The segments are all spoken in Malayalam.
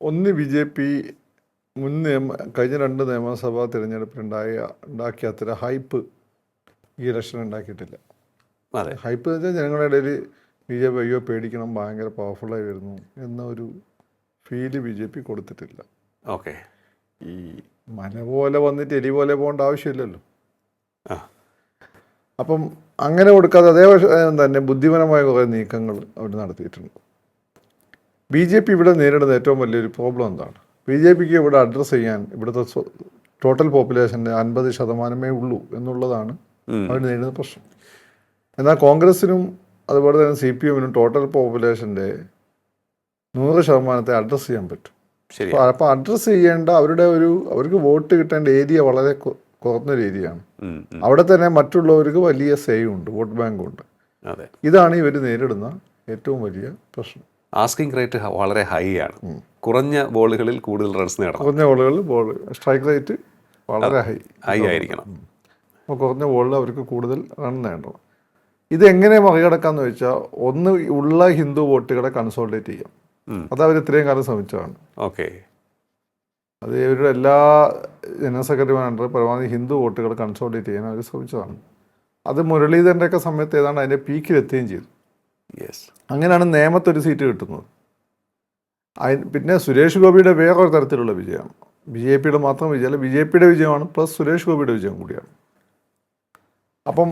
ഒന്ന് ബി ജെ പി കഴിഞ്ഞ 2 നിയമസഭാ തിരഞ്ഞെടുപ്പിലുണ്ടാക്കിയ അത്ര ഹൈപ്പ് ഈ ഇലക്ഷൻ ഉണ്ടാക്കിയിട്ടില്ല. ഹൈപ്പ് എന്ന് വെച്ചാൽ ജനങ്ങളുടെ ഇടയിൽ ബി ജെ പി അയ്യോ പേടിക്കണം, ഭയങ്കര പവർഫുള്ളായി വരുന്നു എന്നൊരു ഫീല് ബി ജെ പി കൊടുത്തിട്ടില്ല. ഓക്കെ, ഈ മല പോലെ വന്നിട്ട് എലി പോലെ പോകേണ്ട ആവശ്യമില്ലല്ലോ. അപ്പം അങ്ങനെ കൊടുക്കാതെ അതേ തന്നെ ബുദ്ധിപരമായ കുറേ നീക്കങ്ങൾ അവർ നടത്തിയിട്ടുണ്ട്. ബി ജെ പി ഇവിടെ നേരിടുന്ന ഏറ്റവും വലിയൊരു പ്രോബ്ലം എന്താണ്? ബി ജെ പിക്ക് ഇവിടെ അഡ്രസ്സ് ചെയ്യാൻ ഇവിടുത്തെ ടോട്ടൽ പോപ്പുലേഷൻ്റെ 50% ഉള്ളൂ എന്നുള്ളതാണ് അവർ നേരിടുന്ന പ്രശ്നം. എന്നാൽ കോൺഗ്രസിനും അതുപോലെ തന്നെ CPM-നും ടോട്ടൽ പോപ്പുലേഷൻ്റെ 100% അഡ്രസ്സ് ചെയ്യാൻ പറ്റും. അപ്പോൾ അഡ്രസ്സ് ചെയ്യേണ്ട അവർക്ക് വോട്ട് കിട്ടേണ്ട ഏരിയ വളരെ കുറഞ്ഞൊരു ഏരിയയാണ്. അവിടെ തന്നെ മറ്റുള്ളവർക്ക് വലിയ ഉണ്ട്, വോട്ട് ബാങ്കും ഉണ്ട്. ഇതാണ് ഇവർ നേരിടുന്ന ഏറ്റവും വലിയ പ്രശ്നം. ആസ്കിംഗ് റേറ്റ് വളരെ ഹൈ ആണ്. കുറഞ്ഞ ബോളുകളിൽ കൂടുതൽ റൺസ് നേടണം. കുറഞ്ഞ ബോളുകളിൽ സ്ട്രൈക്ക് റേറ്റ് വളരെ ഹൈ ആയിരിക്കണം. അപ്പോൾ കുറഞ്ഞ ബോളിൽ അവർക്ക് കൂടുതൽ റൺ നേടണം. ഇതെങ്ങനെ മറികടക്കാമെന്ന് വെച്ചാൽ ഒന്ന് ഉള്ള ഹിന്ദു വോട്ടുകളെ കൺസോൾട്ടേറ്റ് ചെയ്യാം. അത് അവർ ഇത്രയും കാലം ശ്രമിച്ചതാണ്. ഓക്കെ, അത് ഇവരുടെ എല്ലാ ജനറൽ സെക്രട്ടറിമാരുടെ പരമാവധി ഹിന്ദു വോട്ടുകൾ കൺസോൾട്ടേറ്റ് ചെയ്യാൻ അവർ ശ്രമിച്ചതാണ്. അത് മുരളീധരൻ്റെയൊക്കെ സമയത്ത് ഏതാണ്ട് അതിൻ്റെ പീക്കിലെത്തുകയും ചെയ്തു. അങ്ങനെയാണ് നേമത്തൊരു സീറ്റ് കിട്ടുന്നത്. പിന്നെ സുരേഷ് ഗോപിയുടെ വേറൊരു തരത്തിലുള്ള വിജയമാണ്. ബി ജെ പിയുടെ മാത്രം വിജയമല്ല, ബി ജെ പിയുടെ വിജയമാണ്, പ്ലസ് സുരേഷ് ഗോപിയുടെ വിജയം കൂടിയാണ്. അപ്പം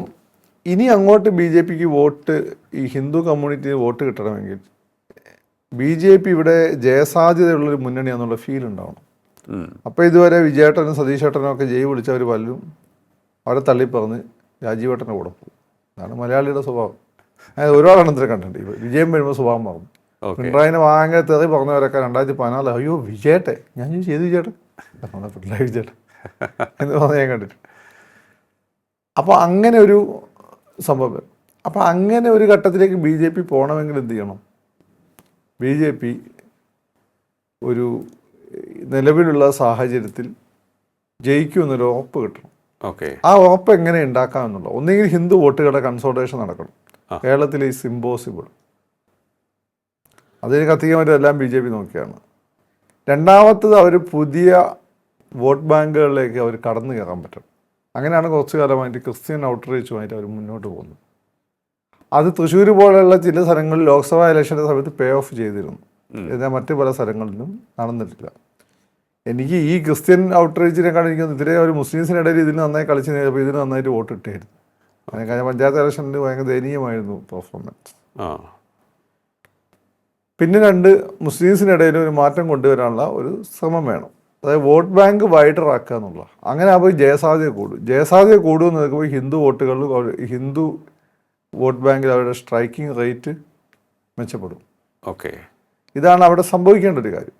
ഇനി അങ്ങോട്ട് ബി ജെ പിക്ക് വോട്ട്, ഈ ഹിന്ദു കമ്മ്യൂണിറ്റിന് വോട്ട് കിട്ടണമെങ്കിൽ ബി ജെ പി ഇവിടെ ജയസാധ്യതയുള്ളൊരു മുന്നണിയാണെന്നുള്ള ഫീൽ ഉണ്ടാവണം. അപ്പോൾ ഇതുവരെ വിജയേട്ടനും സതീശേട്ടനും ഒക്കെ ജയ് വിളിച്ചവർ പലരും അവരെ തള്ളിപ്പറഞ്ഞ് രാജീവേട്ടൻ്റെ കൂടെ പോകും. അതാണ് മലയാളിയുടെ സ്വഭാവം. ഒരുപാടെണ്ണത്തിനെ കണ്ടിട്ടുണ്ട്. വിജയം വരുമ്പോൾ സ്വഭാവം മാറും. പിണറായിനെ ഭയങ്കര തെറി പറഞ്ഞവരൊക്കെ 2014 അയ്യോ വിജയേട്ടെ, ഞാൻ ചെയ്തു വിജയേട്ടൻ പിണറായി വിജയേട്ടൻ എന്ന് പറഞ്ഞ് ഞാൻ കണ്ടിട്ടുണ്ട്. അപ്പോൾ അങ്ങനെ ഒരു സംഭവം. അപ്പോൾ അങ്ങനെ ഒരു ഘട്ടത്തിലേക്ക് ബി ജെ പി പോകണമെങ്കിൽ എന്ത് ചെയ്യണം? ബി ജെ പി ഒരു നിലവിലുള്ള സാഹചര്യത്തിൽ ജയിക്കുമെന്നൊരു ഉറപ്പ് കിട്ടണം. ആ ഉറപ്പ് എങ്ങനെ ഉണ്ടാക്കാം എന്നുള്ളത് ഒന്നുകിൽ ഹിന്ദു വോട്ടുകളുടെ കൺസോൾട്ടേഷൻ നടക്കണം. കേരളത്തിൽ ഈസ് ഇമ്പോസിബിൾ. അതിന് കത്തിക്കാൻ പറ്റുമെല്ലാം ബി ജെ പി നോക്കിയാണ്. രണ്ടാമത്തത് അവർ പുതിയ വോട്ട് ബാങ്കുകളിലേക്ക് അവർ കടന്നു കയറാൻ പറ്റണം. അങ്ങനെയാണ് കുറച്ചു കാലമായിട്ട് ക്രിസ്ത്യൻ ഔട്ട്റീച്ചുമായിട്ട് അവർ മുന്നോട്ട് പോകുന്നത്. അത് തൃശ്ശൂർ പോലെയുള്ള ചില സ്ഥലങ്ങളിൽ ലോക്സഭാ ഇലക്ഷൻ്റെ സമയത്ത് പേ ഓഫ് ചെയ്തിരുന്നു. എന്നാൽ മറ്റ് പല സ്ഥലങ്ങളിലും നടന്നിട്ടില്ല. എനിക്ക് ഈ ക്രിസ്ത്യൻ ഔട്ട്റീച്ചിനെക്കാൾ എനിക്ക് ഇതിലെ ഒരു മുസ്ലിംസിനിടയിൽ ഇതിന് നന്നായി കളിച്ച് കഴിഞ്ഞപ്പോൾ ഇതിന് നന്നായിട്ട് വോട്ട് ഇട്ടായിരുന്നു. അതിന് കഴിഞ്ഞ പഞ്ചായത്ത് ഇലക്ഷനിൽ ഭയങ്കര ദയനീയമായിരുന്നു പെർഫോമൻസ്. പിന്നെ 2 മുസ്ലിംസിനിടയിൽ ഒരു മാറ്റം കൊണ്ടുവരാനുള്ള ഒരു ശ്രമം വേണം. അതായത് വോട്ട് ബാങ്ക് വൈഡറാക്കുക എന്നുള്ള. അങ്ങനെ ആകുമ്പോൾ ജയസാധ്യത കൂടുമെന്ന് നോക്കുമ്പോൾ ഹിന്ദു വോട്ടുകളിൽ ഹിന്ദു വോട്ട് ബാങ്കിൽ അവരുടെ സ്ട്രൈക്കിംഗ് റേറ്റ് മെച്ചപ്പെടും. ഓക്കെ, ഇതാണ് അവിടെ സംഭവിക്കേണ്ട ഒരു കാര്യം.